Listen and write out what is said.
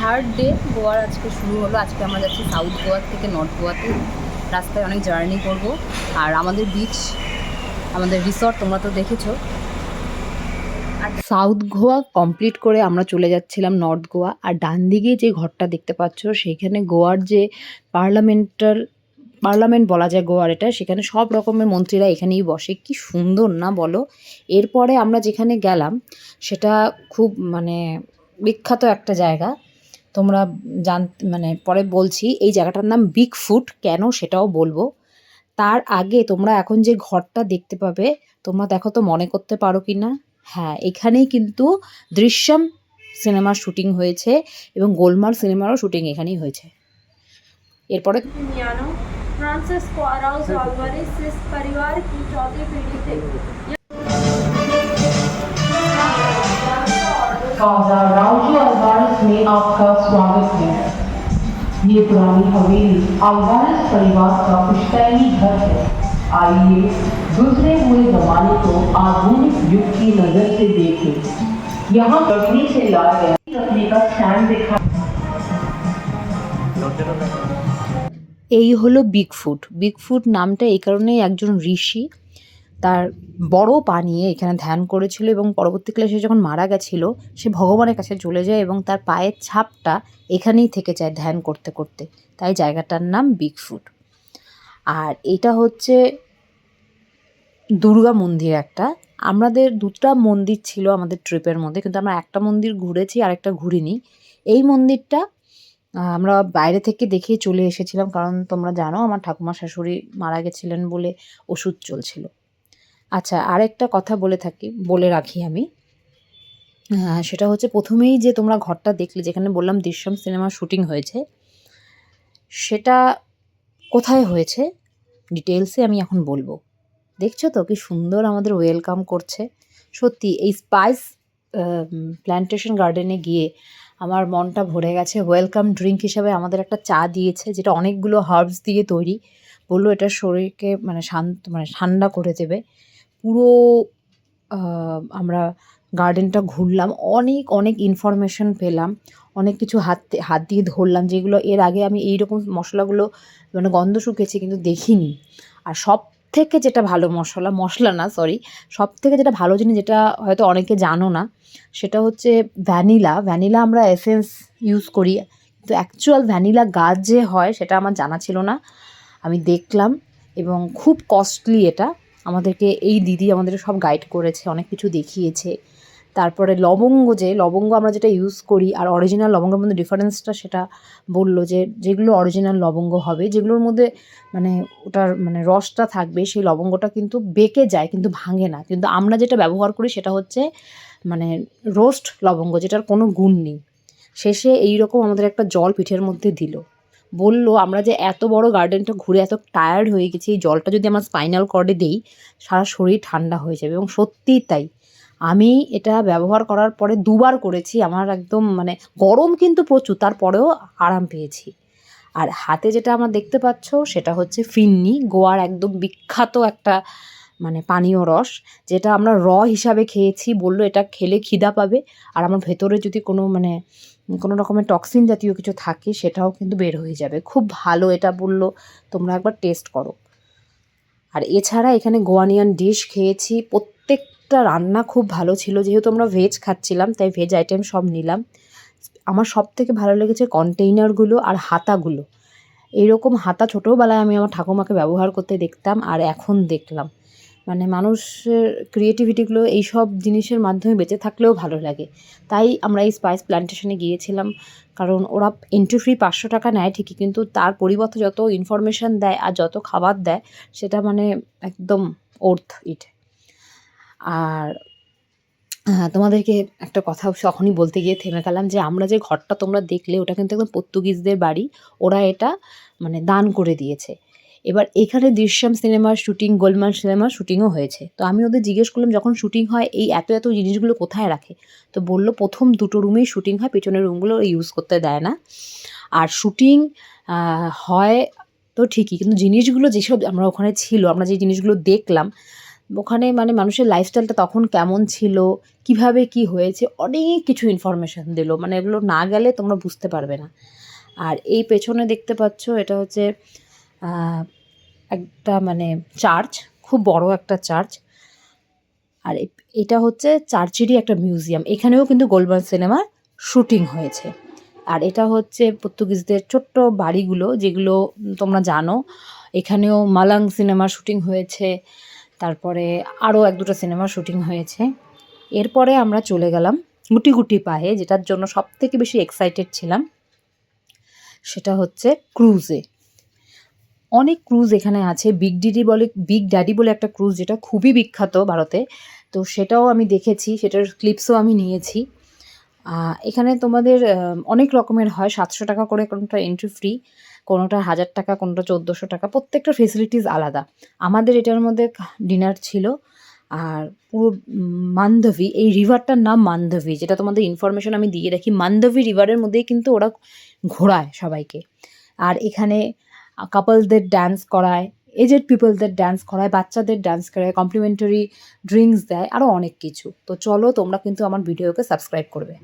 Third day গোয়ার আজকে শুরু হলো। আজকে আমরা যাচ্ছি সাউথ গোয়া থেকে নর্থ গোয়াতে। রাস্তায় অনেক জার্নি করব। আর আমাদের বিচ, আমাদের রিসর্ট তোমরা তো দেখেছো। আর সাউথ গোয়া কমপ্লিট করে আমরা চলে যাচ্ছিলাম নর্থ গোয়া। আর ডান দিকে যে ঘরটা দেখতে পাচ্ছ সেইখানে গোয়ার যে পার্লামেন্ট বলা যায় গোয়ার এটা, সেখানে সব রকমের মন্ত্রীরা এখানেই বসে। কি সুন্দর না বলো। এরপরে আমরা যেখানে গেলাম সেটা খুব বিখ্যাত একটা জায়গা। তোমরা পরে বলছি। এই জায়গাটার নাম বিগ ফুট, কেন সেটাও বলবো। তার আগে তোমরা এখন যে ঘরটা দেখতে পাবে, তোমরা দেখো তো মনে করতে পারো কি না। হ্যাঁ, এখানেই কিন্তু দৃশ্যম সিনেমার শুটিং হয়েছে এবং গোলমাল সিনেমারও শুটিং এখানেই হয়েছে। এরপরে फ्रांसिस्को अराउजो अल्वारेज इस परिवार की चौथी पीढ़ी थे। काजा राउजो अल्वारेज में आपका स्वागत है। ये पुरानी हवेली अल्वारेज परिवार का पुश्तैनी घर है। आइए गुजरे हुए जमाने को आधुनिक युग की नजर से देखें। यहाँ कटनी से लाया गया रखने का स्टैंड देखा। এই হলো বিগ ফুট। বিগ ফুট নামটা এই কারণেই, একজন ঋষি তার বড় পা নিয়ে এখানে ধ্যান করেছিল এবং পরবর্তীকালে সে যখন মারা গেছিল সে ভগবানের কাছে চলে যায় এবং তার পায়ের ছাপটা এখানেই থেকে যায় ধ্যান করতে করতে। তাই জায়গাটার নাম বিগ ফুট। আর এটা হচ্ছে দুর্গা মন্দির একটা। আমাদের দুটো মন্দির ছিল আমাদের ট্রিপের মধ্যে, কিন্তু আমরা একটা মন্দির ঘুরেছি আর একটা ঘুরিনি। এই মন্দিরটা আমরা বাইরে থেকে দেখে চলে এসেছিলাম, কারণ তোমরা জানো আমার ঠাকুমা শাশুড়ি মারা গেছিলেন বলে ওষুধ চলছিল। আচ্ছা, আরেকটা কথা বলে রাখি আমি। সেটা হচ্ছে, প্রথমেই যে তোমরা ঘরটা দেখলে যেখানে বললাম দৃশ্যম সিনেমার শুটিং হয়েছে, সেটা কোথায় হয়েছে ডিটেলসে আমি এখন বলবো। দেখছো তো কি সুন্দর আমাদের ওয়েলকাম করছে। সত্যি এই স্পাইস প্ল্যান্টেশন গার্ডেনে গিয়ে আমার মনটা ভরে গেছে। ওয়েলকাম ড্রিঙ্ক হিসাবে আমাদের একটা চা দিয়েছে, যেটা অনেকগুলো হার্বস দিয়ে তৈরি। বললো এটা শরীরকে ঠান্ডা করে দেবে। পুরো আমরা গার্ডেনটা ঘুরলাম, অনেক অনেক ইনফরমেশন পেলাম, অনেক কিছু হাত দিয়ে ধরলাম, যেগুলো এর আগে আমি এইরকম মশলাগুলো গন্ধ শুকেছি কিন্তু দেখিনি। আর সবথেকে যেটা ভালো সবথেকে যেটা ভালো জিনিস, যেটা হয়তো অনেকে জানো না, সেটা হচ্ছে ভ্যানিলা আমরা এসেন্স ইউজ করি, কিন্তু অ্যাকচুয়াল ভ্যানিলা গাছ যে হয় সেটা আমার জানা ছিল না। আমি দেখলাম এবং খুব কস্টলি এটা। আমাদেরকে এই দিদি আমাদের সব গাইড করেছে, অনেক কিছু দেখিয়েছে। তারপরে লবঙ্গ আমরা যেটা ইউজ করি আর অরিজিনাল লবঙ্গের মধ্যে ডিফারেন্সটা সেটা বললো, যে যেগুলো অরিজিনাল লবঙ্গ হবে, যেগুলোর মধ্যে ওটার রসটা থাকবে, সেই লবঙ্গটা কিন্তু বেঁকে যায় কিন্তু ভাঙে না। কিন্তু আমরা যেটা ব্যবহার করি সেটা হচ্ছে রোস্ট লবঙ্গ, যেটার কোনো গুণ নেই। শেষে এইরকম আমাদের একটা জল পিঠের মধ্যে দিল। বলল আমরা যে এত বড় গার্ডেনটা ঘুরে এত টায়ার্ড হয়ে গেছি, এই জলটা যদি আমার স্পাইনাল কর্ডে দিই সারা শরীর ঠান্ডা হয়ে যাবে। এবং সত্যিই তাই, আমি এটা ব্যবহার করার পরে 2বার করেছি। আমার একদম গরম কিন্তু প্রচুর, তারপরেও আরাম পেয়েছি। আর হাতে যেটা আমার দেখতে পাচ্ছ সেটা হচ্ছে ফিন্নি, গোয়ার একদম বিখ্যাত একটা পানীয় রস, যেটা আমরা হিসাবে খেয়েছি। বললো এটা খেলে খিদা পাবে আর আমার ভেতরে যদি কোনো রকমের টক্সিন জাতীয় কিছু থাকে সেটাও কিন্তু বের হয়ে যাবে। খুব ভালো এটা বললো, তোমরা একবার টেস্ট করো। আর এছাড়া এখানে গোয়ানিয়ান ডিশ খেয়েছি, প্রত্যেকটা রান্না খুব ভালো ছিল। যেহেতু আমরা ভেজ খাচ্ছিলাম তাই ভেজ আইটেম সব নিলাম। আমার সবথেকে ভালো লেগেছে কন্টেইনারগুলো আর হাতাগুলো। এইরকম হাতা ছোটোবেলায় আমি আমার ঠাকুমাকে ব্যবহার করতে দেখতাম, আর এখন দেখলাম। মানুষের ক্রিয়েটিভিটিগুলো এইসব জিনিসের মাধ্যমে বেঁচে থাকলেও ভালো লাগে। তাই আমরা এই স্পাইস প্ল্যান্টেশনে গিয়েছিলাম, কারণ ওরা এন্ট্রি ফি 500 টাকা নেয় ঠিকই, কিন্তু তার পরিবর্তে যত ইনফরমেশান দেয় আর যত খাবার দেয় সেটা একদম ওর্থ ইট। আর তোমাদেরকে একটা কথা তখনই বলতে গিয়ে থেমে গেলাম, যে আমরা যে ঘরটা তোমরা দেখলে ওটা কিন্তু একদম পর্তুগিজদের বাড়ি। ওরা এটা দান করে দিয়েছে। এবার এখানে দৃশ্যম সিনেমার শুটিং, গোলমাল সিনেমার শুটিংও হয়েছে। তো আমি ওদের জিজ্ঞেস করলাম, যখন শুটিং হয় এই এত এত জিনিসগুলো কোথায় রাখে? তো বললো প্রথম 2টো রুমেই শুটিং হয়, পেছনের রুমগুলো ইউজ করতে দেয় না। আর শুটিং হয় তো ঠিকই, কিন্তু জিনিসগুলো যেসব আমরা ওখানে ছিল, আমরা যে জিনিসগুলো দেখলাম, ওখানে মানে মানুষের লাইফস্টাইলটা তখন কেমন ছিল, কিভাবে কি হয়েছে, অনেক কিছু ইনফরমেশান দিল, মানে এগুলো না গেলে তোমরা বুঝতে পারবে না। আর এই পেছনে দেখতে পাচ্ছ এটা হচ্ছে একটা মানে চার্চ, খুব বড় একটা চার্চ। আর এটা হচ্ছে চার্চেরই একটা মিউজিয়াম, এখানেও কিন্তু গোলমাল সিনেমার শুটিং হয়েছে। আর এটা হচ্ছে পর্তুগিজদের ছোট্ট বাড়িগুলো, যেগুলো তোমরা জানো। এখানেও মালাং সিনেমার শুটিং হয়েছে, তারপরে আরও 1-2টা সিনেমার শুটিং হয়েছে। এরপরে আমরা চলে গেলাম গুটি গুটি পায়ে, যেটার জন্য সবথেকে বেশি এক্সাইটেড ছিলাম, সেটা হচ্ছে ক্রুজে। অনেক ক্রুজ এখানে আছে, বিগ ড্যাডি বলে একটা ক্রুজ, যেটা খুবই বিখ্যাত ভারতে। তো সেটাও আমি দেখেছি, সেটার ক্লিপসও আমি নিয়েছি। এখানে তোমাদের অনেক রকমের হয়, 700 টাকা করে কোনোটা এন্ট্রি ফ্রি, কোনোটা 1000 টাকা, কোনোটা 1400 টাকা, প্রত্যেকটা ফেসিলিটিস আলাদা। আমাদের এটার মধ্যে ডিনার ছিল। আর পুরো মান্ধবী, এই রিভারটার নাম মান্ধবী, যেটা তোমাদের ইনফরমেশন আমি দিয়ে রাখি। মান্ধবী রিভারের মধ্যেই কিন্তু ওরা ঘোরায় সবাইকে। আর এখানে কাপলদের ডান্স করায়, এজেড পিপলদের ডান্স করায়, বাচ্চাদের ডান্স করায়, কমপ্লিমেন্টারি ড্রিঙ্কস দেয়, আরও অনেক কিছু। তো চলো, তোমরা কিন্তু আমার ভিডিওকে সাবস্ক্রাইব করবে।